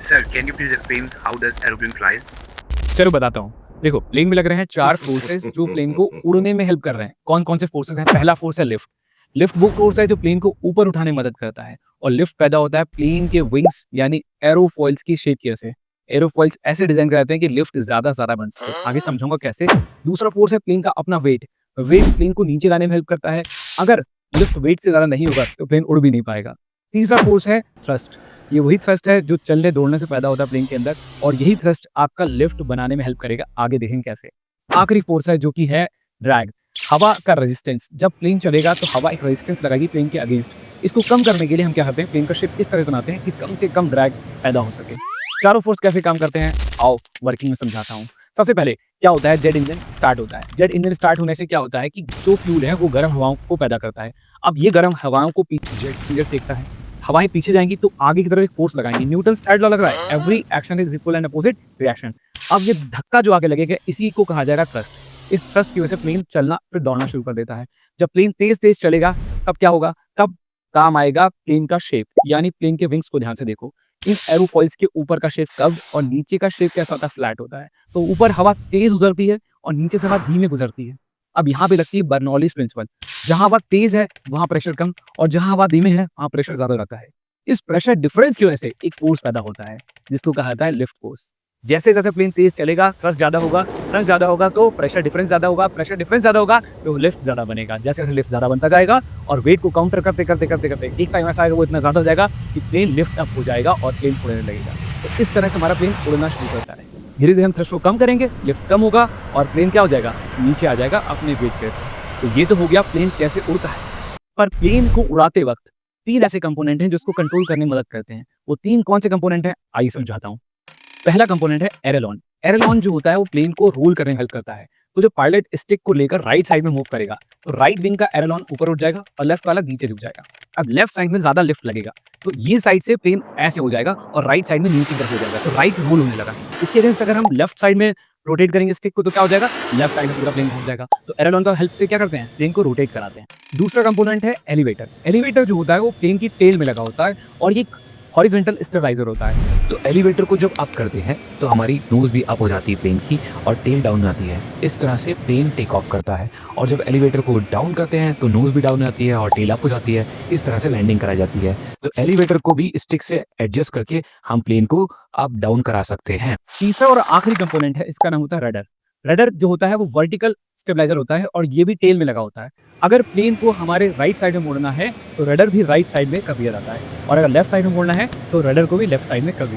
Sir, can you please explain how does aeroplane fly? चलो बताता हूँ। देखो, प्लेन में लग रहे हैं 4 फोर्सेस जो प्लेन को उड़ने में हेल्प कर रहे हैं। कौन-कौन से फोर्सेस हैं? पहला फोर्स है लिफ्ट। लिफ्ट वो फोर्स है जो प्लेन को ऊपर उठाने में मदद करता है और लिफ्ट पैदा होता है प्लेन के विंग्स यानी एरोफॉइल्स की शेप की वजह से। एरोफॉइल्स ऐसे डिजाइन कराते हैं कि लिफ्ट ज़्यादा बन सके। आगे समझाऊंगा कैसे। दूसरा फोर्स है प्लेन का अपना वेट। वेट प्लेन को नीचे लाने में हेल्प करता है। अगर लिफ्ट वेट से ज़्यादा नहीं होगा तो प्लेन उड़ भी नहीं पाएगा। तीसरा फोर्स है थ्रस्ट। ये वही थ्रस्ट है जो चलने दौड़ने से पैदा होता है प्लेन के अंदर और यही थ्रस्ट आपका लिफ्ट बनाने में हेल्प करेगा। आगे देखेंगे कैसे। आखिरी फोर्स है जो कि है ड्रैग, हवा का रेजिस्टेंस। जब प्लेन चलेगा तो हवा एक रेजिस्टेंस लगाएगी प्लेन के अगेंस्ट। इसको कम करने के लिए हम क्या करते हैं, प्लेन का शेप इस तरह बनाते हैं कि कम से कम ड्रैग पैदा हो सके। चारों फोर्स कैसे काम करते हैं आओ वर्किंग में समझाता हूँ। सबसे पहले क्या होता है, जेट इंजन स्टार्ट होता है। जेट इंजन स्टार्ट होने से क्या होता है कि जो फ्यूल है वो गर्म हवाओं को पैदा करता है। अब ये गर्म हवाओं को पीछे जेट इंजन देखता है, हवाएं पीछे जाएंगी तो आगे की तरफ एक फोर्स लगाएंगे। न्यूटन थर्ड लॉ लग रहा है, every action is equal and opposite reaction. अब ये धक्का जो आगे लगेगा इसी को कहा जाएगा थ्रस्ट। इस थ्रस्ट की वजह से प्लेन चलना फिर दौड़ना शुरू कर देता है। जब प्लेन तेज चलेगा तब क्या होगा, तब काम आएगा प्लेन का शेप, यानी प्लेन के विंग्स को ध्यान से देखो। इन एरोफॉइल्स के ऊपर का शेप कर्व और नीचे का शेप कैसा होता है, फ्लैट होता है। तो ऊपर हवा तेज गुजरती है और नीचे से हवा धीमे गुजरती है। अब यहाँ पे लगती है बर्नौलीज प्रिंसिपल। जहां हवा तेज है वहां प्रेशर कम और जहां हवा धीमे है वहां प्रेशर ज्यादा रहता है। इस प्रेशर डिफरेंस की वजह से एक फोर्स पैदा होता है जिसको कहा जाता है लिफ्ट फोर्स। जैसे जैसे प्लेन तेज चलेगा थ्रस्ट ज्यादा होगा तो प्रेशर डिफरेंस ज्यादा होगा, प्रेशर डिफरेंस ज्यादा होगा तो लिफ्ट ज्यादा बनेगा। जैसे जैसे लिफ्ट ज्यादा बनता जाएगा और वेट को काउंटर करते करते एक टाइम ऐसा आएगा वो इतना ज्यादा हो जाएगा कि प्लेन लिफ्ट अप हो जाएगा और प्लेन उड़ने लगेगा। तो इस तरह से हमारा प्लेन उड़ना शुरू करता है। धीरे धीरे हम थ्रस्ट को कम करेंगे, लिफ्ट कम होगा और प्लेन क्या हो जाएगा, नीचे आ जाएगा अपने वेट पे से। तो ये तो हो गया प्लेन कैसे उड़ता है। पर प्लेन को उड़ाते वक्त 3 ऐसे कंपोनेंट हैं जो इसको कंट्रोल करने में मदद करते हैं। वो 3 कौन से कंपोनेंट हैं आइए समझाता हूँ। पहला कंपोनेंट है एरोलॉन। एरोलॉन जो होता है वो प्लेन को रोल करने में हेल्प करता है। तो जो पायलट स्टिक को लेकर राइट साइड में मूव करेगा तो राइट विंग का एरोलॉन ऊपर उठ जाएगा और लेफ्ट वाला नीचे झुक जाएगा। अब लेफ्ट साइड में ज्यादा लिफ्ट लगेगा तो ये साइड से प्लेन ऐसे हो जाएगा और राइट साइड में नीचे की तरफ हो जाएगा, तो राइट रोल होने लगा। इसके अगेंस्ट अगर हम लेफ्ट साइड में रोटेट करेंगे स्टिक को तो क्या हो जाएगा, लेफ्ट साइड में पूरा प्लेन घूम जाएगा। तो एरोलॉन का हेल्प से क्या करते हैं, प्लेन को रोटेट कराते हैं। दूसरा कंपोनेंट है एलिवेटर। एलिवेटर जो होता है वो प्लेन की टेल में लगा होता है और ये हॉरिजॉन्टल स्टेबलाइजर होता है। तो एलिवेटर को जब अप करते हैं तो हमारी नोज भी अप हो जाती है प्लेन की और टेल डाउन आती है। इस तरह से प्लेन टेक ऑफ करता है और जब एलिवेटर को डाउन करते हैं तो नोज भी डाउन आती है और टेल अप हो जाती है। इस तरह से लैंडिंग कराई जाती है। तो एलिवेटर को भी स्टिक से एडजस्ट करके हम प्लेन को अप डाउन करा सकते हैं। तीसरा और आखिरी कंपोनेंट है, इसका नाम होता है रडर। रडर जो होता है वो वर्टिकल स्टेबलाइजर होता है और ये भी टेल में लगा होता है। अगर प्लेन को हमारे राइट साइड में मोड़ना है तो रडर भी राइट साइड में कर दिया जाता है और अगर लेफ्ट साइड में मोड़ना है तो रडर को भी लेफ्ट साइड में कर दिया